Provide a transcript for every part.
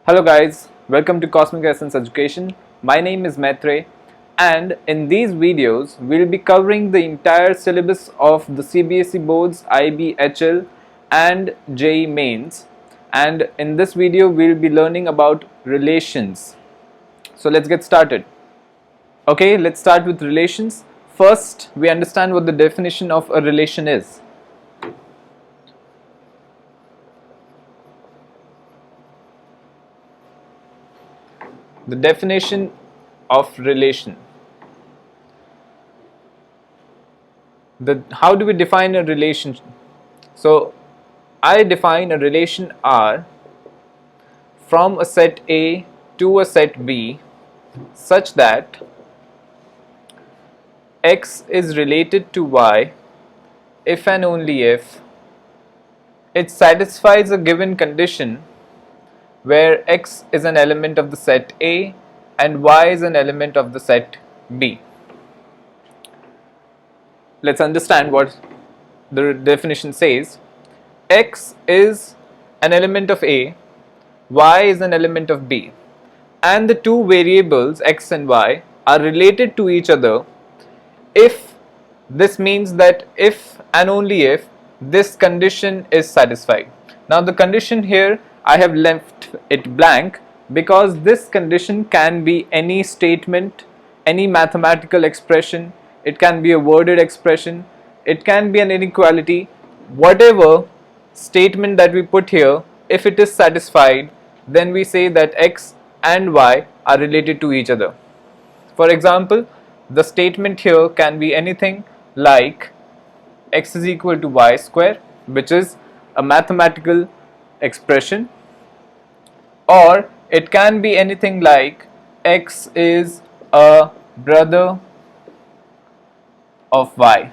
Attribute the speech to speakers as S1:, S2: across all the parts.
S1: Hello guys, welcome to Cosmic Essence Education. My name is Maitray, and in these videos we'll be covering the entire syllabus of the CBSE Boards, IB, and JEE Mains. And in this video we'll be learning about relations. So let's get started. Okay, let's start with relations. First, we understand what the definition of a relation is. The definition of relation. How do we define a relation? So I define a relation R from a set A to a set B such that X is related to Y if and only if it satisfies a given condition where X is an element of the set A and Y is an element of the set B. Let's understand what the definition says. X is an element of A, Y is an element of B, and the two variables X and Y are related to each other if this means that if and only if this condition is satisfied. Now the condition here I have left it blank because this condition can be any statement, any mathematical expression, it can be a worded expression, it can be an inequality. Whatever statement that we put here, if it is satisfied, then we say that X and Y are related to each other. For example, the statement here can be anything like X is equal to Y square, which is a mathematical expression, or it can be anything like X is a brother of Y,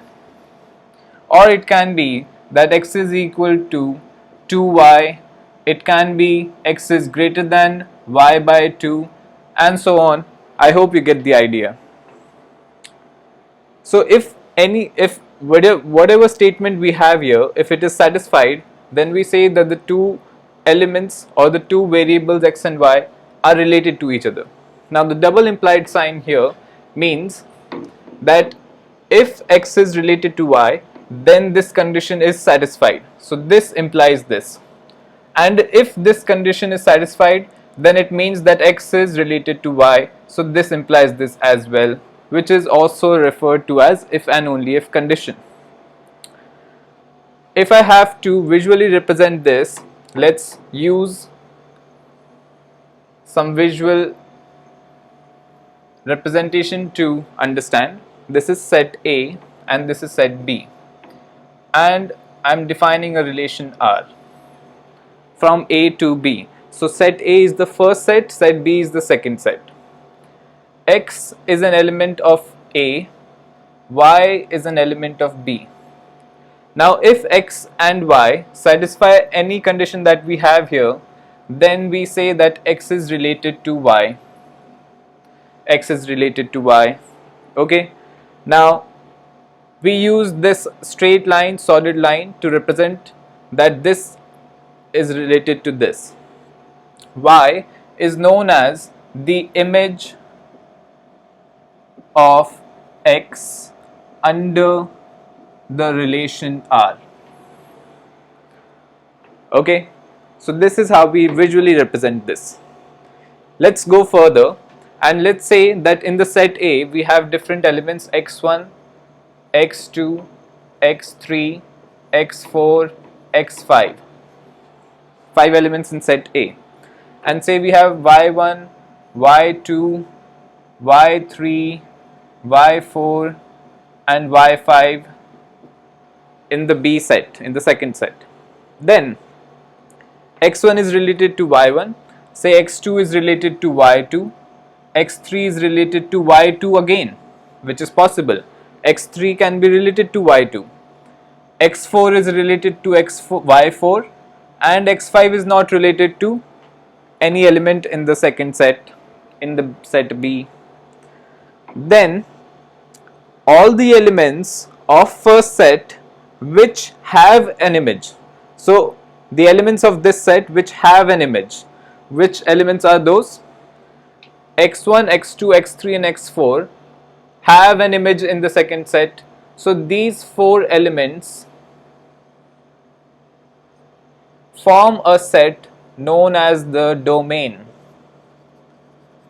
S1: or it can be that X is equal to 2Y, it can be X is greater than Y by 2, and so on. I hope you get the idea. So if whatever statement we have here, if it is satisfied, then we say that the two elements or the two variables X and Y are related to each other. Now the double implied sign here means that if X is related to Y, then this condition is satisfied. So this implies this. And if this condition is satisfied, then it means that X is related to Y. So this implies this as well, which is also referred to as if and only if condition. If I have to visually represent this, let's use some visual representation to understand. This is set A and this is set B, and I'm defining a relation R from A to B. So set A is the first set, set B is the second set. X is an element of A, Y is an element of B. Now if X and Y satisfy any condition that we have here, then we say that X is related to Y. X is related to Y. Okay. Now we use this straight line, solid line to represent that this is related to this. Y is known as the image of X under the relation R. Okay, so this is how we visually represent this. Let's go further and let's say that in the set A we have different elements x1, x2, x3, x4, x5. 5 elements in set A. And say we have y1, y2, y3, y4 and y5 in the B set, in the second set. Then x1 is related to y1, say x2 is related to y2, x3 is related to y2 again, which is possible. x3 can be related to y2, x4 is related to y4, and x5 is not related to any element in the second set, in the set B. Then all the elements of first set which have an image. So the elements of this set which have an image. Which elements are those? x1, x2, x3 and x4 have an image in the second set. So these four elements form a set known as the domain.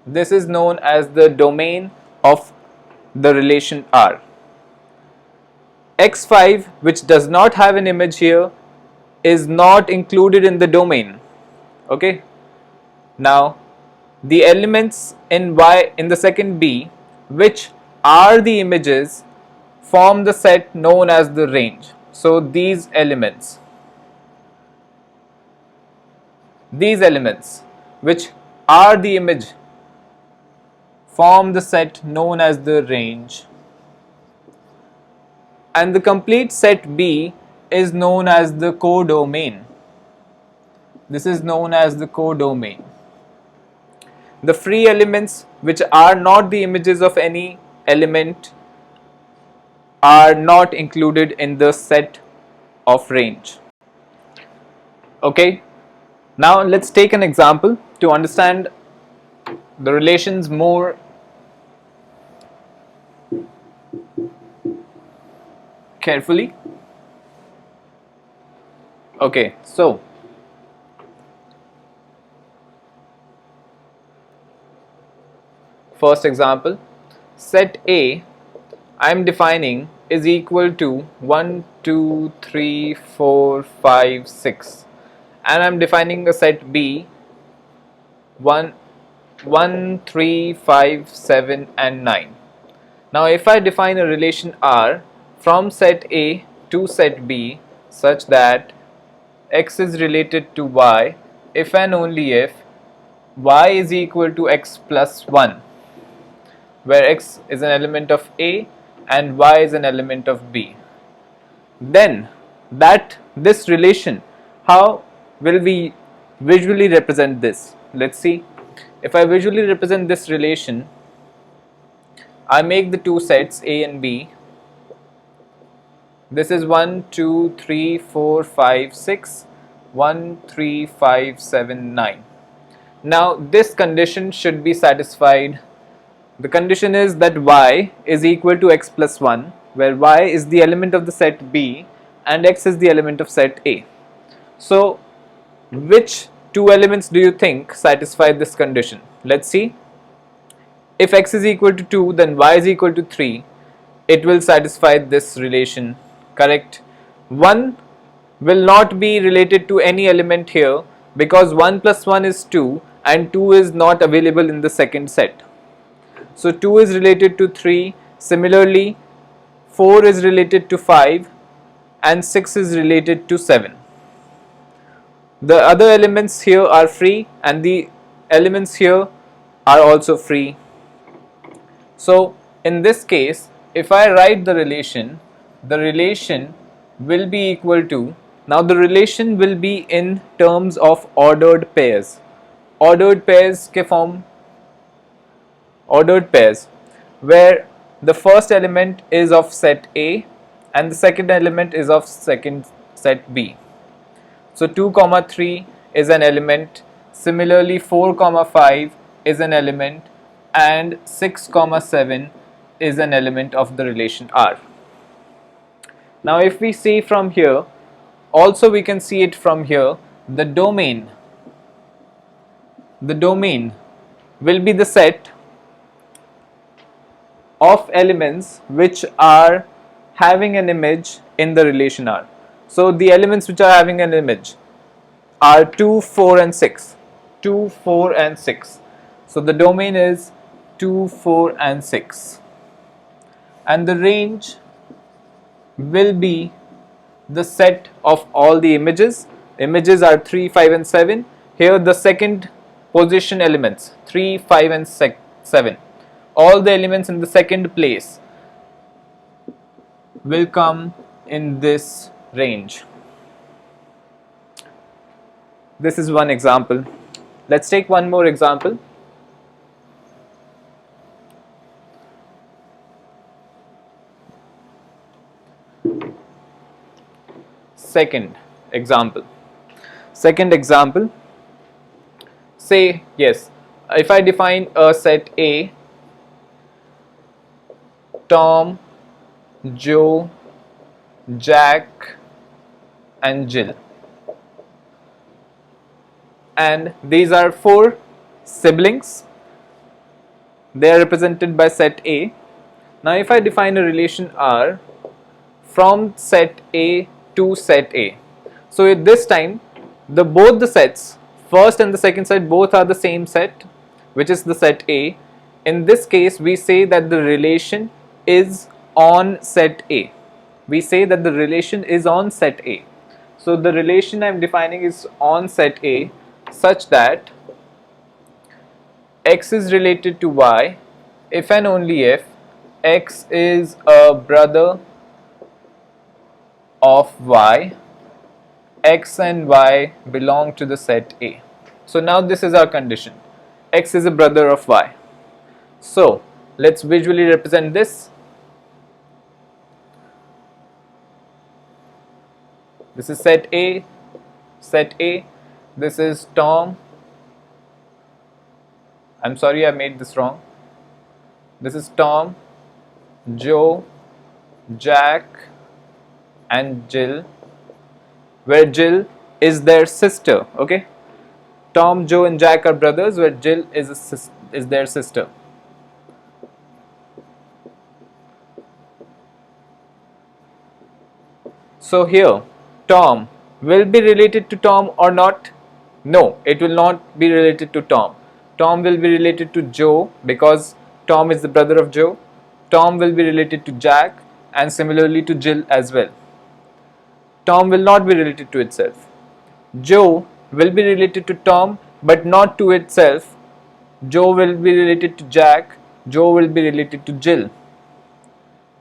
S1: This is known as the domain of the relation R. x5, which does not have an image here, is not included in the domain. Okay. Now the elements in Y in the second B, which are the images, form the set known as the range. So these elements which are the image form the set known as the range, and the complete set B is known as the codomain. This is known as the codomain. The free elements which are not the images of any element are not included in the set of range. Okay, now let's take an example to understand the relations more carefully. Okay, so first example, set A I am defining is equal to 1, 2, 3, 4, 5, 6, and I am defining a set B 1, 3, 5, 7 and 9. Now if I define a relation R from set A to set B such that x is related to y if and only if y is equal to x plus 1, where x is an element of A and y is an element of B, then this relation, how will we visually represent this? Let's see. If I visually represent this relation, I make the two sets A and B. This is 1, 2, 3, 4, 5, 6, 1, 3, 5, 7, 9. Now this condition should be satisfied. The condition is that y is equal to x plus 1, where y is the element of the set B and x is the element of set A. So which two elements do you think satisfy this condition? Let's see. If x is equal to 2, then y is equal to 3. It will satisfy this relation, correct? 1 will not be related to any element here because 1 plus 1 is 2 and 2 is not available in the second set. So 2 is related to 3, similarly 4 is related to 5 and 6 is related to 7. The other elements here are free and the elements here are also free. So in this case, if I write the relation will be equal to, now the relation will be in terms of ordered pairs. Ordered pairs के form, ordered pairs where the first element is of set A and the second element is of second set B. So 2, 3 is an element, similarly 4, 5 is an element and 6, 7 is an element of the relation R. Now if we see from here, also we can see it from here, the domain will be the set of elements which are having an image in the relation R. So the elements which are having an image are 2, 4 and 6. 2, 4 and 6. So the domain is 2, 4 and 6. And the range will be the set of all the images. Images are 3, 5 and 7. Here the second position elements 3, 5 and 7. All the elements in the second place will come in this range. This is one example. Let's take one more example. Second example. say yes, if I define a set A, Tom, Joe, Jack and Jill, and these are 4 siblings, they are represented by set A. Now if I define a relation R from set A to set A, so at this time both the sets, first and the second set, both are the same set, which is the set A. In this case we say that the relation is on set A. We say that the relation is on set A. So the relation I am defining is on set A such that X is related to Y if and only if X is a brother of Y, X and Y belong to the set A. So now this is our condition. X is a brother of Y. So let's visually represent this. This is set A, set A. This is Tom. I'm sorry I made this wrong. This is Tom, Joe, Jack and Jill, where Jill is their sister. Okay, Tom, Joe and Jack are brothers, where Jill is their sister. So here Tom will be related to Tom or not? No, it will not be related to Tom. Tom will be related to Joe because Tom is the brother of Joe. Tom will be related to Jack and similarly to Jill as well. Tom will not be related to itself. Joe will be related to Tom but not to itself. Joe will be related to Jack. Joe will be related to Jill.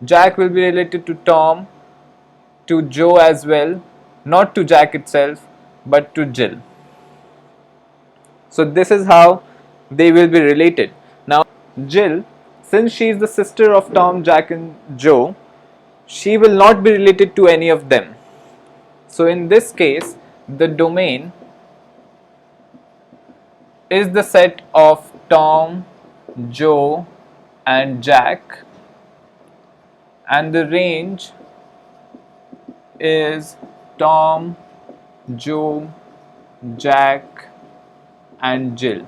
S1: Jack will be related to Tom, to Joe as well, not to Jack itself but to Jill. So this is how they will be related. Now Jill, since she is the sister of Tom, Jack and Joe, she will not be related to any of them. So in this case the domain is the set of Tom, Joe and Jack, and the range is Tom, Joe, Jack and Jill.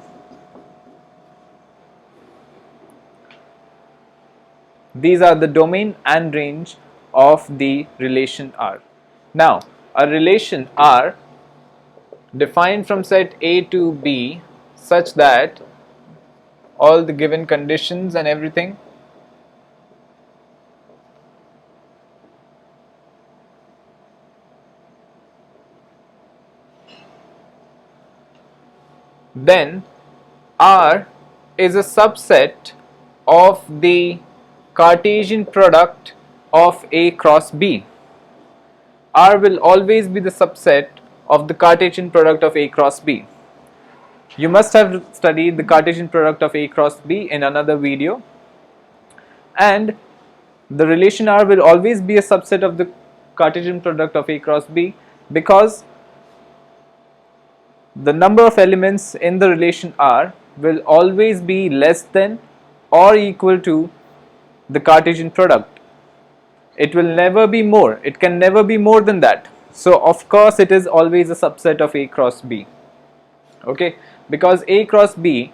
S1: These are the domain and range of the relation R. Now a relation R defined from set A to B such that all the given conditions and everything then R is a subset of the Cartesian product of A cross B. R will always be the subset of the Cartesian product of A cross B. You must have studied the Cartesian product of A cross B in another video, and the relation R will always be a subset of the Cartesian product of A cross B because the number of elements in the relation R will always be less than or equal to the Cartesian product. It will never be more. It can never be more than that. So of course it is always a subset of A cross B. Okay, because A cross B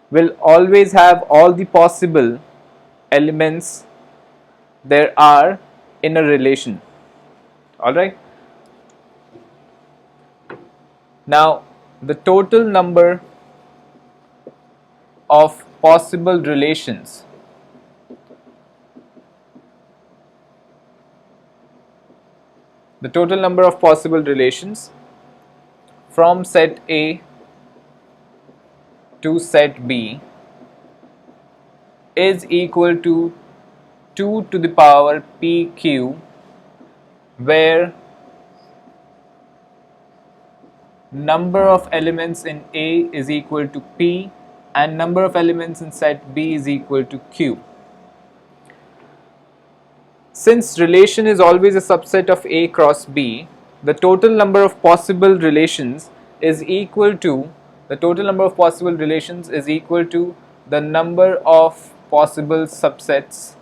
S1: will always have all the possible elements there are in a relation. Alright. Now the total number of possible relations from set A to set B is equal to 2 to the power pq, where number of elements in A is equal to P and number of elements in set B is equal to Q. Since relation is always a subset of A cross B, the total number of possible relations is equal to the total number of possible relations is equal to the number of possible subsets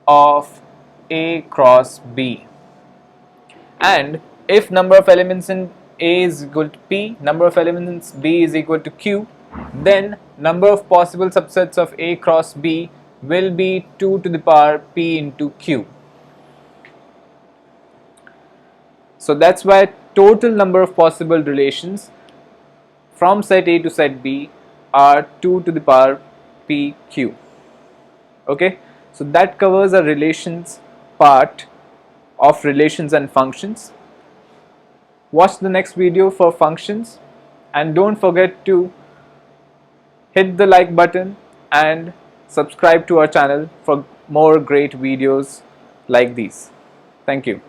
S1: of A cross B. And if number of elements in A is equal to P, number of elements in B is equal to Q, then number of possible subsets of A cross B will be 2 to the power P into Q. So that's why total number of possible relations from set A to set B are 2 to the power PQ. Okay, so that covers a relations part of relations and functions. Watch the next video for functions, and don't forget to hit the like button and subscribe to our channel for more great videos like these. Thank you.